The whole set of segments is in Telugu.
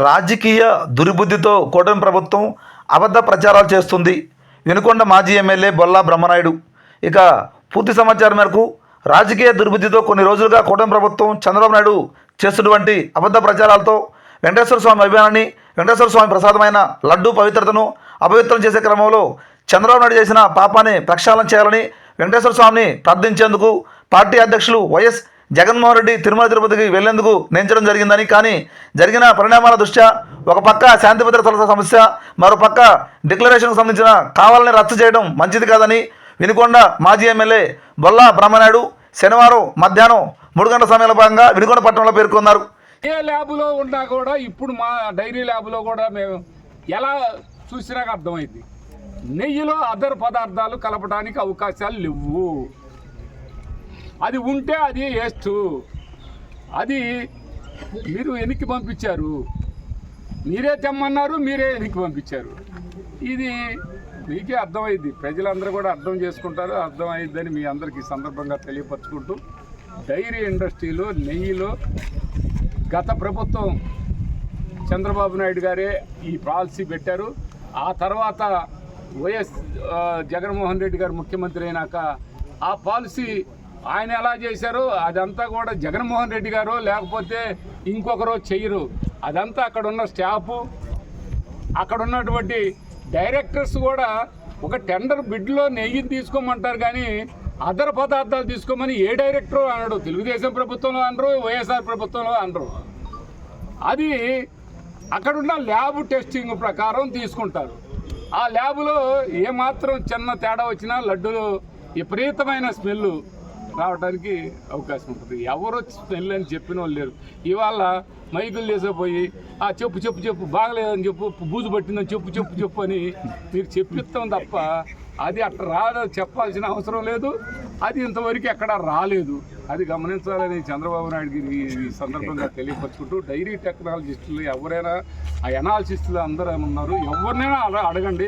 రాజకీయ దుర్బుద్ధితో కూటమి ప్రభుత్వం అబద్ధ ప్రచారాలు చేస్తుంది. వినుకొండ మాజీ ఎమ్మెల్యే బొల్లా బ్రహ్మనాయుడు. ఇక పూర్తి సమాచారం మేరకు రాజకీయ దుర్బుద్ధితో కొన్ని రోజులుగా కూటమి ప్రభుత్వం చంద్రబాబు నాయుడు చేస్తున్నటువంటి అబద్ధ ప్రచారాలతో వెంకటేశ్వర స్వామి అభిమానాన్ని, వెంకటేశ్వర స్వామి ప్రసాదమైన లడ్డూ పవిత్రతను అపవిత్రం చేసే క్రమంలో చంద్రబాబు నాయుడు చేసిన పాపాన్ని ప్రక్షాళన చేయాలని వెంకటేశ్వర స్వామిని ప్రార్థించేందుకు పార్టీ అధ్యక్షులు వైఎస్ జగన్మోహన్ రెడ్డి తిరుమల తిరుపతికి వెళ్లేందుకు నించడం జరిగిందని, కానీ జరిగిన పరిణామాల దృష్ట్యా ఒక పక్క శాంతి భద్రతల సమస్య, మరో పక్క డిక్లరేషన్కు సంబంధించిన కావాలని రద్దు చేయడం మంచిది కాదని వినుకొండ మాజీ ఎమ్మెల్యే బొల్లా బ్రహ్మనాయుడు శనివారం మధ్యాహ్నం 3 గంటల సమయంలో భాగంగా వినుకొండ పట్టణంలో పేర్కొన్నారు. ఏ ల్యాబ్లో ఉన్నా కూడా ఇప్పుడు మా డైరీ ల్యాబ్లో కూడా మేము ఎలా చూసినాక అర్థమైంది, నెయ్యిలో అదర్ పదార్థాలు కలపడానికి అవకాశాలు లేవు. అది ఉంటే అది వేస్ట్. అది మీరు వెనక్కి పంపించారు, మీరే తెమ్మన్నారు, మీరే వెనక్కి పంపించారు. ఇది మీకే అర్థమైంది, ప్రజలందరూ కూడా అర్థం చేసుకుంటారు, అర్థమైందని మీ అందరికీ సందర్భంగా తెలియపరచుకుంటూ, డైరీ ఇండస్ట్రీలో నెయ్యిలో గత ప్రభుత్వం చంద్రబాబు నాయుడు గారే ఈ పాలసీ పెట్టారు. ఆ తర్వాత వైఎస్ జగన్మోహన్ రెడ్డి గారు ముఖ్యమంత్రి అయినాక ఆ పాలసీ ఆయన ఎలా చేశారో అదంతా కూడా జగన్మోహన్ రెడ్డి గారు లేకపోతే ఇంకొకరు చెయ్యరు. అదంతా అక్కడ ఉన్న స్టాఫు, అక్కడ ఉన్నటువంటి డైరెక్టర్స్ కూడా ఒక టెండర్ బిడ్లో నెయ్యిని తీసుకోమంటారు, కానీ అదర్ పదార్థాలు తీసుకోమని ఏ డైరెక్టరు అనడు. తెలుగుదేశం ప్రభుత్వంలో అనరు, వైఎస్ఆర్ ప్రభుత్వంలో అనరు. అది అక్కడున్న ల్యాబ్ టెస్టింగ్ ప్రకారం తీసుకుంటారు. ఆ ల్యాబ్లో ఏమాత్రం చిన్న తేడా వచ్చినా లడ్డూలో విపరీతమైన స్మెల్ రావడానికి అవకాశం ఉంటుంది. ఎవరు స్మెల్ అని చెప్పిన వాళ్ళు లేరు. ఇవాళ మైకులు చేసేపోయి చెప్పు చెప్పు చెప్పు బాగలేదని చెప్పు, బూజు పట్టిందని చెప్పు చెప్పు చెప్పు అని మీరు చెప్పిస్తాం తప్ప అది అట్లా చెప్పాల్సిన అవసరం లేదు. అది ఇంతవరకు ఎక్కడ రాలేదు. అది గమనించాలని చంద్రబాబు నాయుడుకి ఈ సందర్భంగా తెలియపరుచుకుంటూ, డైరీ టెక్నాలజిస్టులు ఎవరైనా ఆ ఎనాలిసిస్టులు అందరూ ఉన్నారు, ఎవరినైనా అడగండి.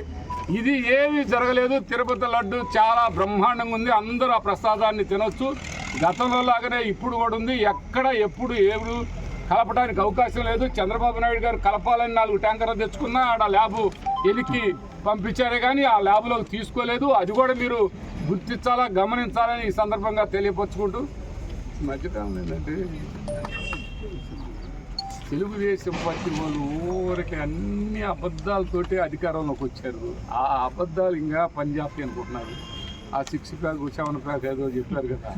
ఇది ఏమీ జరగలేదు. తిరుపతి లడ్డు చాలా బ్రహ్మాండంగా ఉంది, అందరూ ఆ ప్రసాదాన్ని తినొచ్చు. గతంలో లాగానే ఇప్పుడు కూడా ఉంది. ఎక్కడ ఎప్పుడు ఏడు కలపడానికి అవకాశం లేదు. చంద్రబాబు నాయుడు గారు కలపాలని 4 ట్యాంకర్లు తెచ్చుకున్నా ఆడ ల్యాబు ఎలికి పంపించారే కానీ ఆ ల్యాబ్లోకి తీసుకోలేదు. అది కూడా మీరు గుర్తించాలా, గమనించాలని ఈ సందర్భంగా తెలియపరుచుకుంటూ, మధ్యకాలం ఏంటంటే తెలుగుదేశం పార్టీ వాళ్ళు ఊరికి అన్ని అబద్ధాలతోటి అధికారంలోకి వచ్చారు. ఆ అబద్ధాలు ఇంకా పంజాబీ అనుకుంటున్నారు. ఆ 6 ప్యాక్ 7 ప్యాక్ ఏదో చెప్పారు కదా,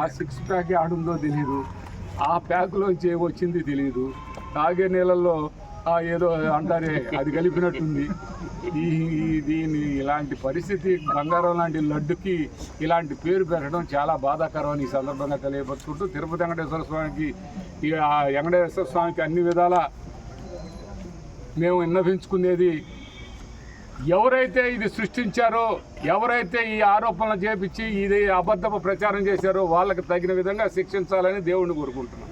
ఆ 6 ప్యాక్ ఆడుందో తెలియదు, ఆ ప్యాక్లోంచి ఏమొచ్చింది తెలియదు. తాగే నీళ్ళల్లో ఏదో అంటారే అది కలిపినట్టుంది. దీని ఇలాంటి పరిస్థితి, బంగారం లాంటి లడ్డుకి ఇలాంటి పేరు పెట్టడం చాలా బాధాకరం అని ఈ సందర్భంగా తెలియపరుచుకుంటూ, తిరుపతి వెంకటేశ్వర స్వామికి వెంకటేశ్వర స్వామికి అన్ని విధాల మేము విన్నవించుకునేది, ఎవరైతే ఇది సృష్టించారో, ఎవరైతే ఈ ఆరోపణలు చేపించి ఇది అబద్ధపు ప్రచారం చేశారో వాళ్ళకి తగిన విధంగా శిక్షించాలని దేవుణ్ణి కోరుకుంటున్నాం.